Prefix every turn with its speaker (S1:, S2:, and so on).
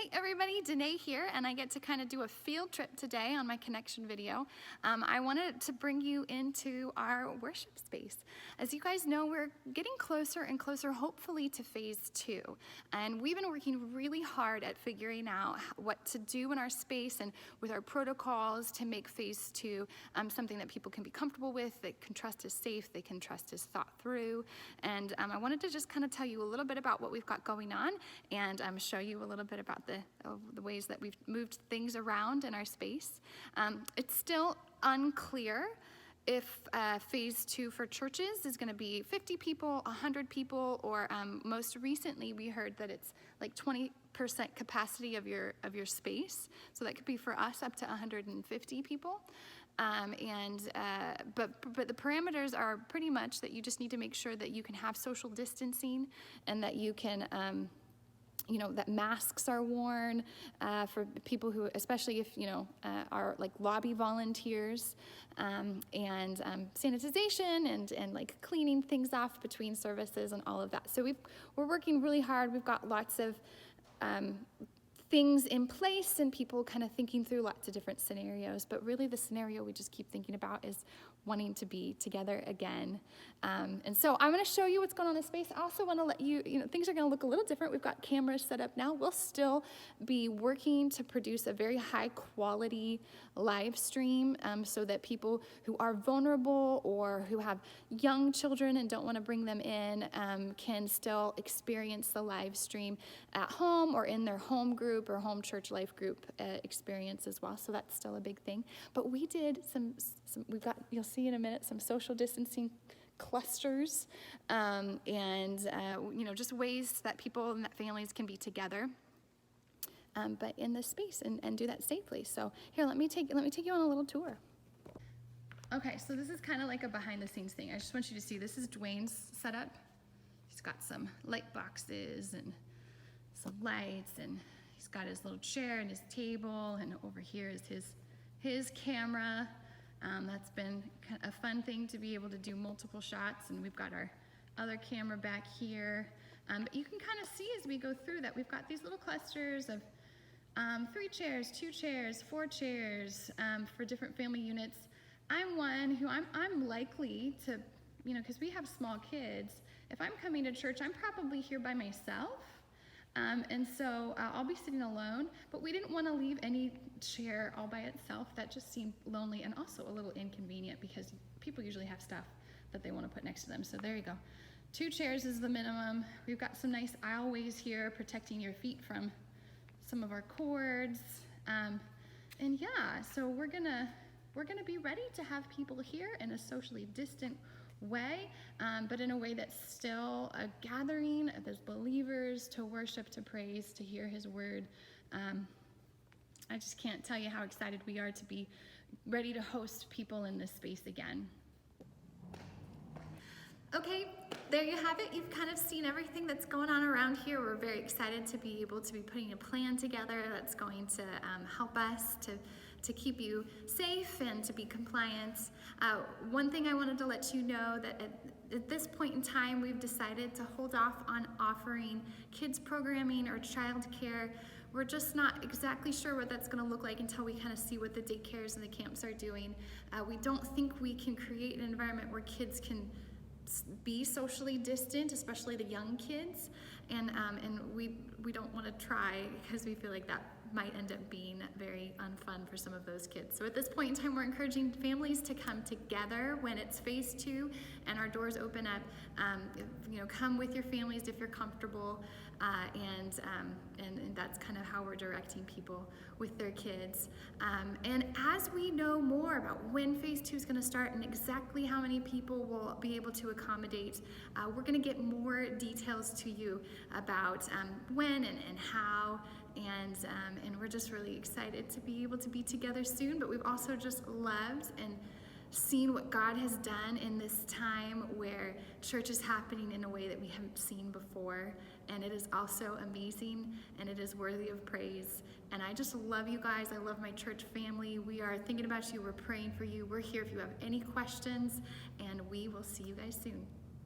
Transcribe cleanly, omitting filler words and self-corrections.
S1: Hey everybody, Danae here, and I get to kind of do a field trip today on my connection video. I wanted to bring you into our worship space. As you guys know, we're getting closer and closer, hopefully, to phase 2. And we've been working really hard at figuring out what to do in our space and with our protocols to make phase 2 something that people can be comfortable with, they can trust is safe, they can trust is thought through. And I wanted to just kind of tell you a little bit about what we've got going on and show you a little bit about the ways that we've moved things around in our space. It's still unclear if phase 2 for churches is going to be 50 people, 100 people, or most recently we heard that it's like 20% capacity of your space. So that could be for us up to 150 people. But the parameters are pretty much that you just need to make sure that you can have social distancing and that you can that masks are worn for people who, especially if, are like lobby volunteers, and sanitization and like cleaning things off between services and all of that. So we're working really hard. We've got lots of things in place and people kind of thinking through lots of different scenarios, but really the scenario we just keep thinking about is wanting to be together again. And so I'm going to show you what's going on in the space. I also want to let you, things are going to look a little different. We've got cameras set up now. We'll still be working to produce a very high quality live stream so that people who are vulnerable or who have young children and don't want to bring them in can still experience the live stream at home or in their home group or home church life group experience as well. So that's still a big thing. But we did we've got, you'll see in a minute, some social distancing clusters just ways that people and that families can be together, but in this space and do that safely. So here, let me take you on a little tour. Okay, so this is kind of like a behind the scenes thing. I just want you to see, this is Dwayne's setup. He's got some light boxes and some lights, and he's got his little chair and his table, and over here is his camera. That's been a fun thing to be able to do multiple shots, and we've got our other camera back here. But you can kind of see as we go through that we've got these little clusters of 3 chairs, 2 chairs, 4 chairs for different family units. I'm one who I'm likely to, because we have small kids, if I'm coming to church, I'm probably here by myself. And so I'll be sitting alone, but we didn't want to leave any chair all by itself. That just seemed lonely and also a little inconvenient because people usually have stuff that they want to put next to them. So there you go. 2 chairs is the minimum. We've got some nice aisleways here protecting your feet from some of our cords. And yeah, so we're gonna be ready to have people here in a socially distant way, but in a way that's still a gathering as believers to worship, to praise, to hear his word. I just can't tell you how excited we are to be ready to host people in this space again. Okay, there you have it. You've kind of seen everything that's going on around here. We're very excited to be able to be putting a plan together that's going to help us to keep you safe and to be compliant. One thing I wanted to let you know that at this point in time, we've decided to hold off on offering kids programming or childcare. We're just not exactly sure what that's going to look like until we kind of see what the daycares and the camps are doing. We don't think we can create an environment where kids can be socially distant, especially the young kids, and we don't want to try because we feel like that might end up being very unfun for some of those kids. So at this point in time, we're encouraging families to come together when it's phase 2 and our doors open up. Come with your families if you're comfortable, and that's kind of how we're directing people with their kids. And as we know more about when phase 2 is going to start and exactly how many people will be able to accommodate, we're going to get more details to you about when and how. And we're just really excited to be able to be together soon, but we've also just loved and seen what God has done in this time where church is happening in a way that we haven't seen before, and it is also amazing and it is worthy of praise. And I just love you guys. I love my church family. We are thinking about you. We're praying for you. We're here if you have any questions, and we will see you guys soon.